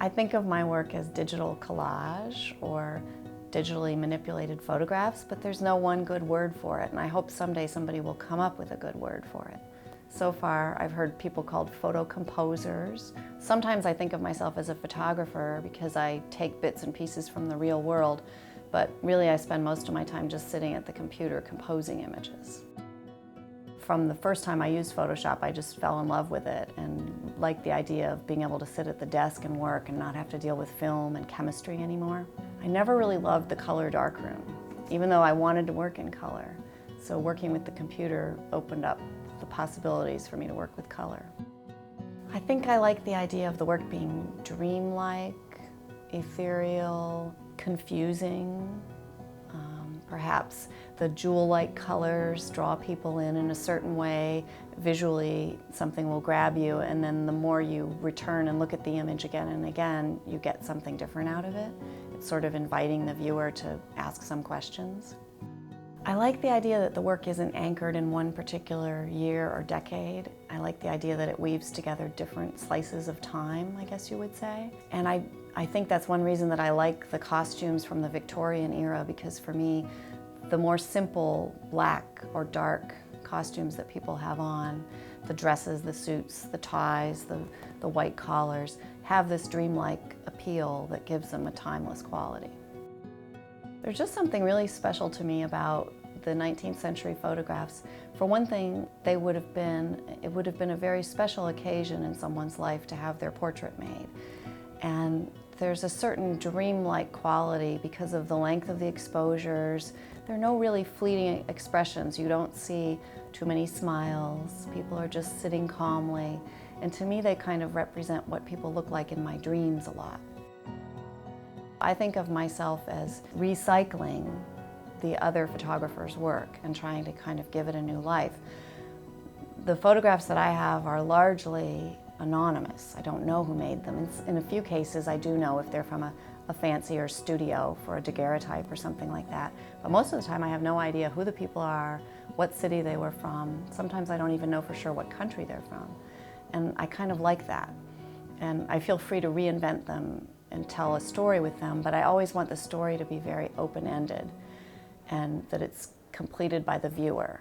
I think of my work as digital collage or digitally manipulated photographs, but there's no one good word for it, and I hope someday somebody will come up with a good word for it. So far, I've heard people called photo composers. Sometimes I think of myself as a photographer because I take bits and pieces from the real world, but really I spend most of my time just sitting at the computer composing images. From the first time I used Photoshop, I just fell in love with it and liked the idea of being able to sit at the desk and work and not have to deal with film and chemistry anymore. I never really loved the color darkroom, even though I wanted to work in color. So working with the computer opened up the possibilities for me to work with color. I think I like the idea of the work being dreamlike, ethereal, confusing. Perhaps the jewel-like colors draw people in a certain way. Visually, something will grab you, and then the more you return and look at the image again and again, you get something different out of it. It's sort of inviting the viewer to ask some questions. I like the idea that the work isn't anchored in one particular year or decade. I like the idea that it weaves together different slices of time, I guess you would say. And I think that's one reason that I like the costumes from the Victorian era, because for me, the more simple black or dark costumes that people have on, the dresses, the suits, the ties, the white collars, have this dreamlike appeal that gives them a timeless quality. There's just something really special to me about the 19th century photographs. For one thing, it would have been a very special occasion in someone's life to have their portrait made. And there's a certain dreamlike quality because of the length of the exposures. There are no really fleeting expressions. You don't see too many smiles. People are just sitting calmly. And to me, they kind of represent what people look like in my dreams a lot. I think of myself as recycling the other photographer's work and trying to kind of give it a new life. The photographs that I have are largely anonymous. I don't know who made them. In a few cases, I do know if they're from a fancier studio for a daguerreotype or something like that. But most of the time, I have no idea who the people are, what city they were from. Sometimes I don't even know for sure what country they're from. And I kind of like that. And I feel free to reinvent them and tell a story with them, but I always want the story to be very open-ended and that it's completed by the viewer.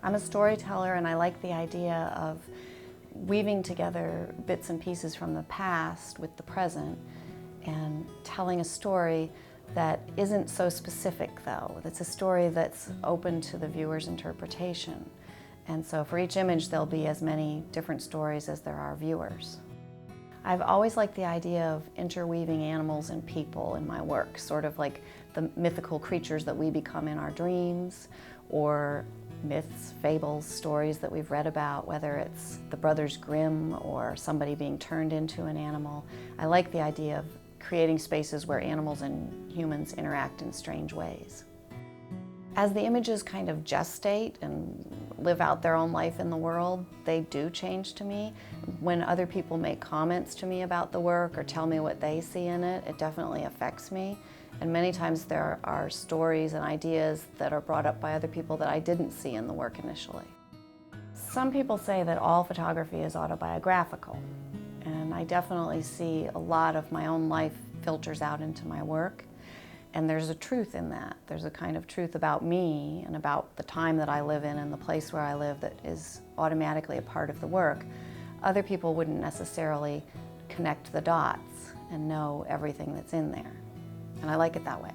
I'm a storyteller, and I like the idea of weaving together bits and pieces from the past with the present and telling a story that isn't so specific, though. It's a story that's open to the viewer's interpretation. And so for each image, there'll be as many different stories as there are viewers. I've always liked the idea of interweaving animals and people in my work, sort of like the mythical creatures that we become in our dreams, or myths, fables, stories that we've read about, whether it's the Brothers Grimm or somebody being turned into an animal. I like the idea of creating spaces where animals and humans interact in strange ways. As the images kind of gestate and live out their own life in the world, they do change to me. When other people make comments to me about the work or tell me what they see in it, it definitely affects me. And many times there are stories and ideas that are brought up by other people that I didn't see in the work initially. Some people say that all photography is autobiographical, and I definitely see a lot of my own life filters out into my work. And there's a truth in that. There's a kind of truth about me and about the time that I live in and the place where I live that is automatically a part of the work. Other people wouldn't necessarily connect the dots and know everything that's in there. And I like it that way.